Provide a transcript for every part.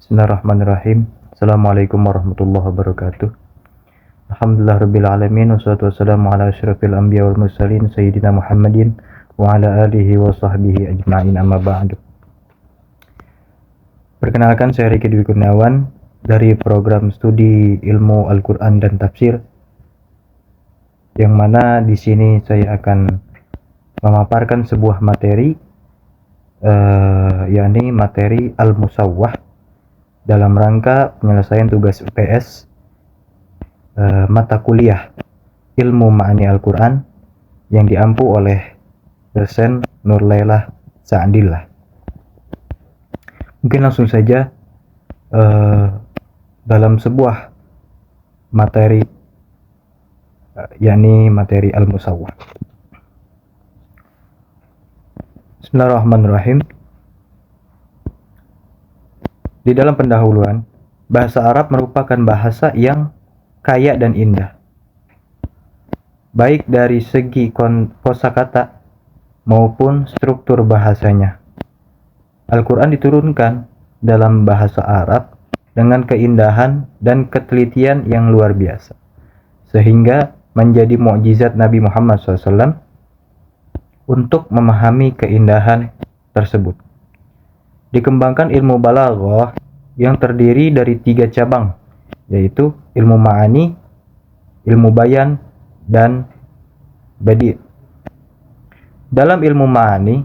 Bismillahirrahmanirrahim. Assalamualaikum warahmatullahi wabarakatuh. Alhamdulillah alamin, wassalatu wassalamu ala asyrafil anbiya wal mursalin sayyidina Muhammadin wa ala alihi wa sahbihi ajma'in, amma ba'du. Perkenalkan, saya Riki Dwi Kurniawan dari program studi ilmu Al-Quran dan Tafsir, yang mana di sini saya akan memaparkan sebuah materi, yakni materi Al-Musawwah dalam rangka penyelesaian tugas UTS mata kuliah Ilmu Ma'ani Al-Quran yang diampu oleh dosen Nurlailah Sa'adillah. Mungkin langsung saja dalam sebuah materi, yakni materi Al-Musawwah. Bismillahirrahmanirrahim. Di dalam pendahuluan, bahasa Arab merupakan bahasa yang kaya dan indah, baik dari segi kosakata maupun struktur bahasanya. Al-Quran diturunkan dalam bahasa Arab dengan keindahan dan ketelitian yang luar biasa, sehingga menjadi mukjizat Nabi Muhammad SAW untuk memahami keindahan tersebut. Dikembangkan ilmu balaghah yang terdiri dari 3 cabang, yaitu ilmu ma'ani, ilmu bayan, dan badi'. Dalam ilmu ma'ani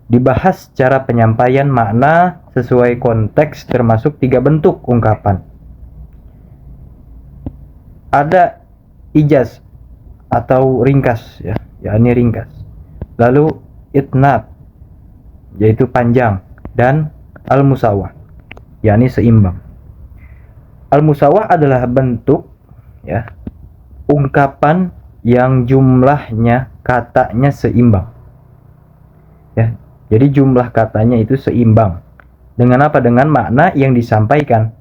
dibahas cara penyampaian makna sesuai konteks, termasuk 3 bentuk ungkapan. Ada ijaz atau ringkas, yakni ringkas. Lalu itnab, yaitu panjang, dan al-musawwah, yakni seimbang. Al-musawwah adalah bentuk ungkapan yang jumlahnya katanya seimbang. Jadi jumlah katanya itu seimbang. Dengan apa? Dengan makna yang disampaikan.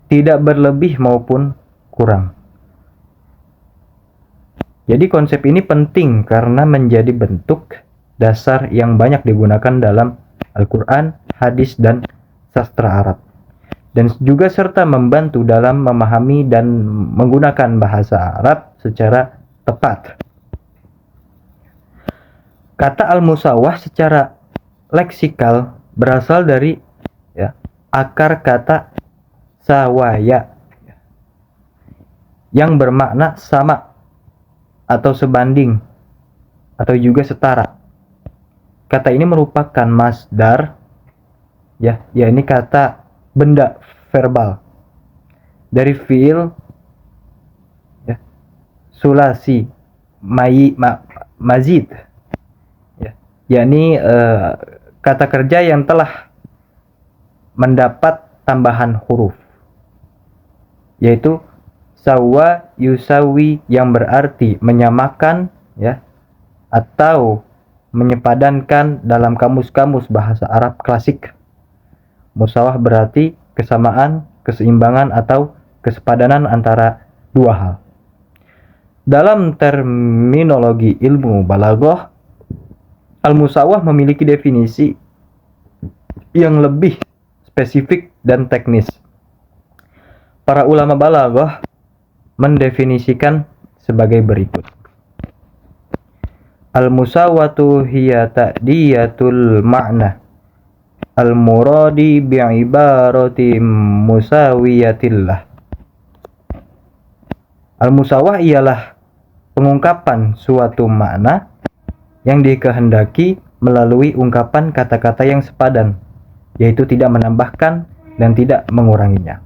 Tidak berlebih maupun kurang. Jadi konsep ini penting karena menjadi bentuk dasar yang banyak digunakan dalam Al-Quran, hadis, dan sastra Arab, dan juga serta membantu dalam memahami dan menggunakan bahasa Arab secara tepat. Kata al-musawwah secara leksikal berasal dari akar kata sawaya, yang bermakna sama atau sebanding atau juga setara. Kata ini merupakan masdar, yakni kata benda verbal dari fiil sulasi mazid, yakni kata kerja yang telah mendapat tambahan huruf, yaitu sawwa yusawi, yang berarti menyamakan atau menyepadankan dalam kamus-kamus bahasa Arab klasik. Musawwah berarti kesamaan, keseimbangan, atau kesepadanan antara dua hal. Dalam terminologi ilmu balaghah, al-musawwah memiliki definisi yang lebih spesifik dan teknis. Para ulama balaghah mendefinisikan sebagai berikut. Al-musawwatu hiya ta'diyatul ma'na al-muradi bi'ibarati musawiyatillah. Al-musawwah ialah pengungkapan suatu makna yang dikehendaki melalui ungkapan kata-kata yang sepadan, yaitu tidak menambahkan dan tidak menguranginya.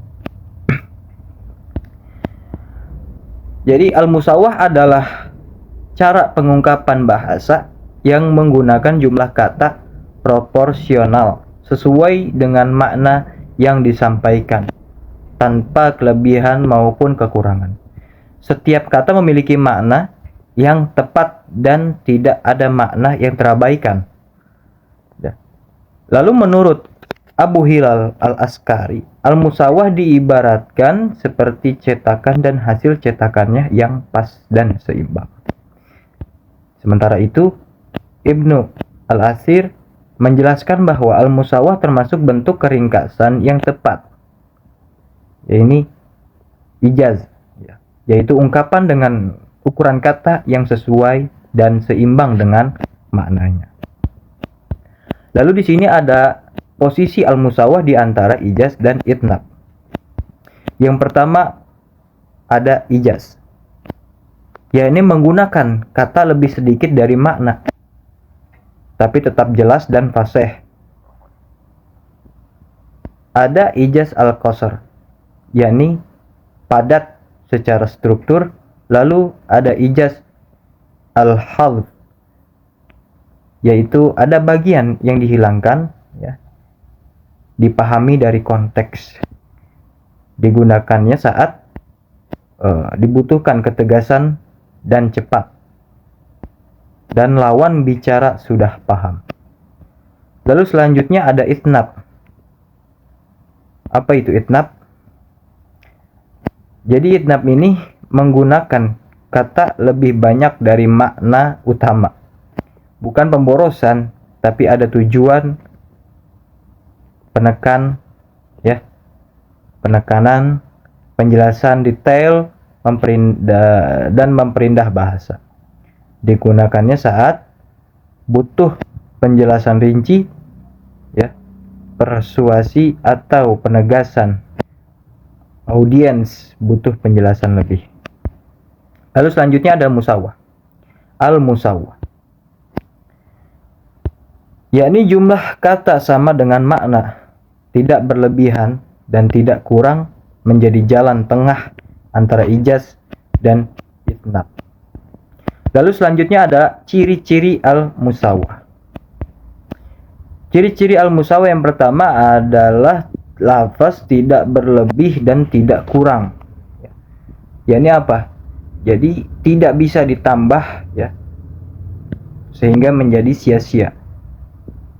Jadi al-musawwah adalah cara pengungkapan bahasa yang menggunakan jumlah kata proporsional sesuai dengan makna yang disampaikan, tanpa kelebihan maupun kekurangan. Setiap kata memiliki makna yang tepat dan tidak ada makna yang terabaikan. Lalu menurut Abu Hilal Al-Askari, al-musawwah diibaratkan seperti cetakan dan hasil cetakannya yang pas dan seimbang. Sementara itu, Ibnu Al-Asir menjelaskan bahwa al-musawah termasuk bentuk keringkasan yang tepat, yaitu ijaz, yaitu ungkapan dengan ukuran kata yang sesuai dan seimbang dengan maknanya. Lalu di sini ada posisi al-musawah di antara ijaz dan itnab. Yang pertama ada ijaz, yakni menggunakan kata lebih sedikit dari makna, tapi tetap jelas dan fasih. Ada ijaz al-qasr, yakni padat secara struktur. Lalu ada ijaz al-hadf, yaitu ada bagian yang dihilangkan, dipahami dari konteks. Digunakannya saat dibutuhkan ketegasan dan cepat, dan lawan bicara sudah paham. Lalu selanjutnya ada itnab. Apa itu itnab? Jadi itnab ini menggunakan kata lebih banyak dari makna utama. Bukan pemborosan, tapi ada tujuan penekanan, penjelasan detail, dan memperindah bahasa. Digunakannya saat butuh penjelasan rinci, persuasi atau penegasan. Audiens butuh penjelasan lebih. Lalu selanjutnya ada musawah. Al-musawah, yakni jumlah kata sama dengan makna, tidak berlebihan dan tidak kurang, menjadi jalan tengah antara ijaz dan itnab. Lalu selanjutnya ada ciri-ciri al-musawah. Ciri-ciri al-musawah yang pertama adalah lafaz tidak berlebih dan tidak kurang. Yakni apa? Jadi tidak bisa ditambah, sehingga menjadi sia-sia,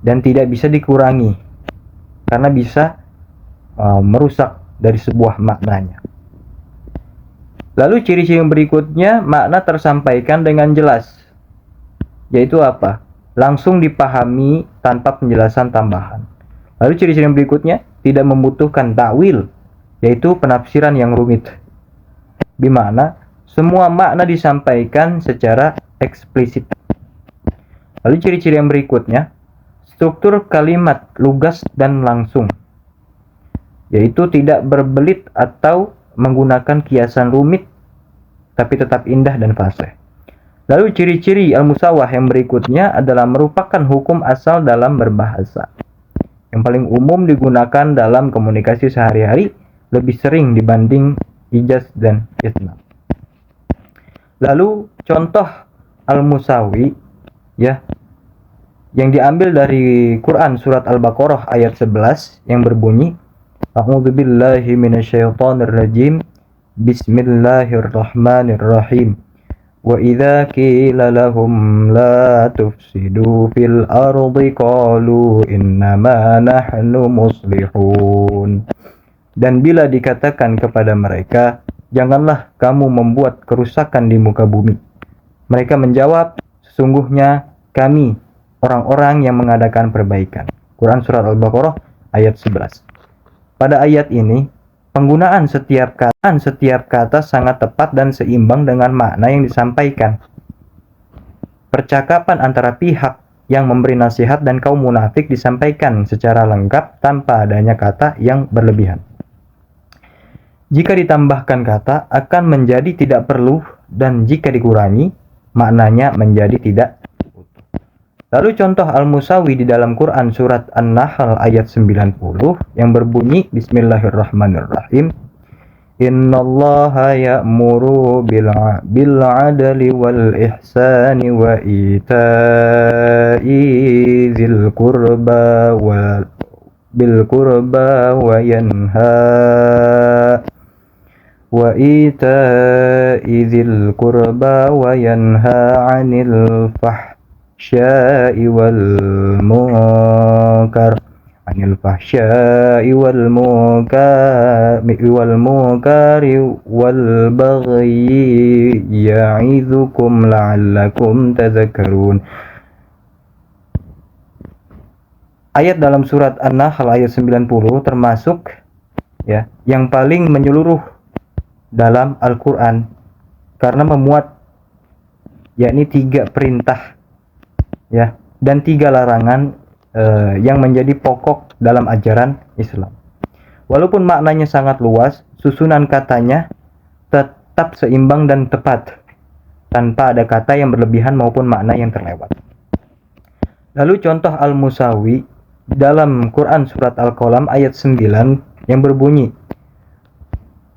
dan tidak bisa dikurangi karena bisa merusak dari sebuah maknanya. Lalu ciri-ciri yang berikutnya, makna tersampaikan dengan jelas, yaitu apa? Langsung dipahami tanpa penjelasan tambahan. Lalu ciri-ciri yang berikutnya, tidak membutuhkan takwil, yaitu penafsiran yang rumit. Di mana semua makna disampaikan secara eksplisit. Lalu ciri-ciri yang berikutnya, struktur kalimat lugas dan langsung, yaitu tidak berbelit atau menggunakan kiasan rumit, tapi tetap indah dan fasih. Lalu ciri-ciri al-musawah yang berikutnya adalah merupakan hukum asal dalam berbahasa, yang paling umum digunakan dalam komunikasi sehari-hari, lebih sering dibanding ijaz dan itnab. Lalu contoh al-musawi, yang diambil dari Quran surat Al-Baqarah ayat 11 yang berbunyi, A'udzubillahi minasyaitonirrajim, Bismillahirrahmanirrahim. Wa idza qila lahum la tufsidu fil ardi qalu innama nahnu muslihun. Dan bila dikatakan kepada mereka, janganlah kamu membuat kerusakan di muka bumi, mereka menjawab, sesungguhnya kami orang-orang yang mengadakan perbaikan. Quran surat Al-Baqarah ayat 11. Pada ayat ini, penggunaan setiap kata sangat tepat dan seimbang dengan makna yang disampaikan. Percakapan antara pihak yang memberi nasihat dan kaum munafik disampaikan secara lengkap tanpa adanya kata yang berlebihan. Jika ditambahkan kata, akan menjadi tidak perlu, dan jika dikurangi, maknanya menjadi tidak utuh. Lalu contoh al-musawi di dalam Quran surat An-Nahl ayat 90 yang berbunyi, Bismillahirrahmanirrahim. Innallaha ya'muru bil 'adli wal ihsani wa ita'i dzil qurba wa yanha 'anil fahsya'i wal munkari wal bagyi ya'idzukum la'allakum tadhakkarun. ayat dalam surat An-Nahl ayat 90 termasuk ya yang paling menyeluruh dalam Al-Qur'an karena memuat yakni 3 perintah ya dan 3 larangan yang menjadi pokok dalam ajaran Islam. Walaupun maknanya sangat luas, susunan katanya tetap seimbang dan tepat tanpa ada kata yang berlebihan maupun makna yang terlewat. Lalu contoh al-musawi dalam Quran surat Al-Qalam ayat 9 yang berbunyi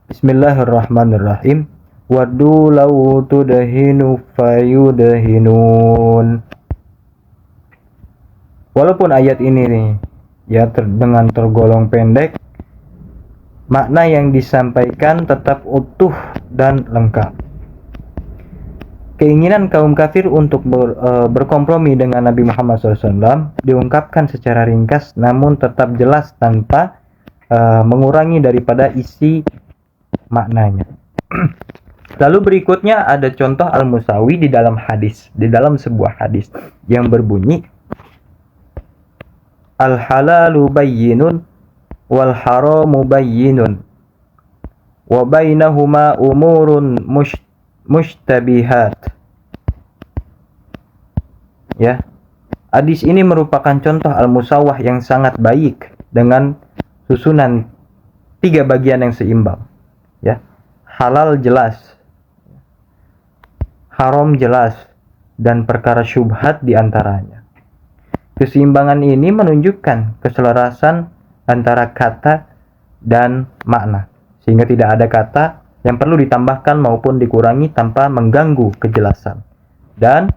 Bismillahirrahmanirrahim. Waddu law tudhinu fayudhinun. Walaupun ayat ini nih ya dengan tergolong pendek, makna yang disampaikan tetap utuh dan lengkap. Keinginan kaum kafir untuk berkompromi dengan Nabi Muhammad SAW diungkapkan secara ringkas namun tetap jelas tanpa mengurangi daripada isi maknanya. Lalu berikutnya ada contoh al-musawi di dalam hadis, di dalam sebuah hadis yang berbunyi al-halalu bayyinun wal haramu bayyinun wa bainahuma umurun mushtabihat. Ya. Hadis ini merupakan contoh al-musawwah yang sangat baik dengan susunan 3 bagian yang seimbang. Ya. Halal jelas, haram jelas, dan perkara syubhat di antaranya. Keseimbangan ini menunjukkan keselarasan antara kata dan makna, sehingga tidak ada kata yang perlu ditambahkan maupun dikurangi tanpa mengganggu kejelasan dan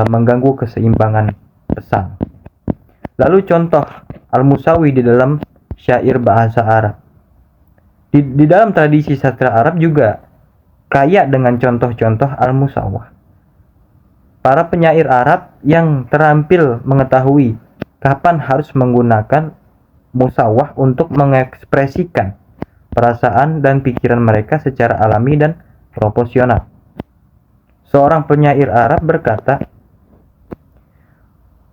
mengganggu keseimbangan pesan. Lalu contoh al-musawi di dalam syair bahasa Arab. Di dalam tradisi sastra Arab juga kaya dengan contoh-contoh al-musawwah. Para penyair Arab yang terampil mengetahui kapan harus menggunakan musawwah untuk mengekspresikan perasaan dan pikiran mereka secara alami dan proporsional. Seorang penyair Arab berkata,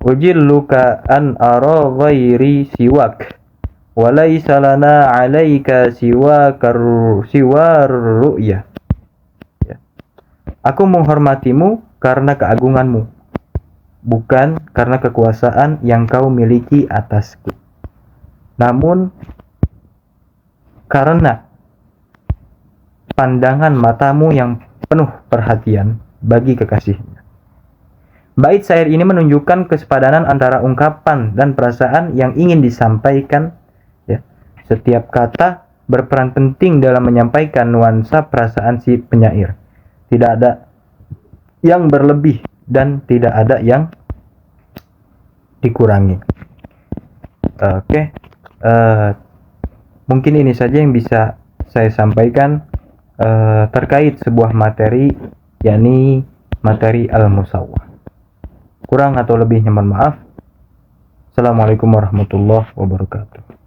"Ujilluka an ara ghairi siwak, wa laysa lana 'alaika siwar ru'ya." Ya. Aku menghormatimu karena keagunganmu, bukan karena kekuasaan yang kau miliki atasku, namun karena pandangan matamu yang penuh perhatian bagi kekasihnya. Bait syair ini menunjukkan kesepadanan antara ungkapan dan perasaan yang ingin disampaikan. Ya. Setiap kata berperan penting dalam menyampaikan nuansa perasaan si penyair. Tidak ada yang berlebih dan tidak ada yang dikurangi. Oke. Mungkin ini saja yang bisa saya sampaikan terkait sebuah materi, yakni materi al-musawwah. Kurang atau lebihnya mohon maaf. Assalamualaikum warahmatullahi wabarakatuh.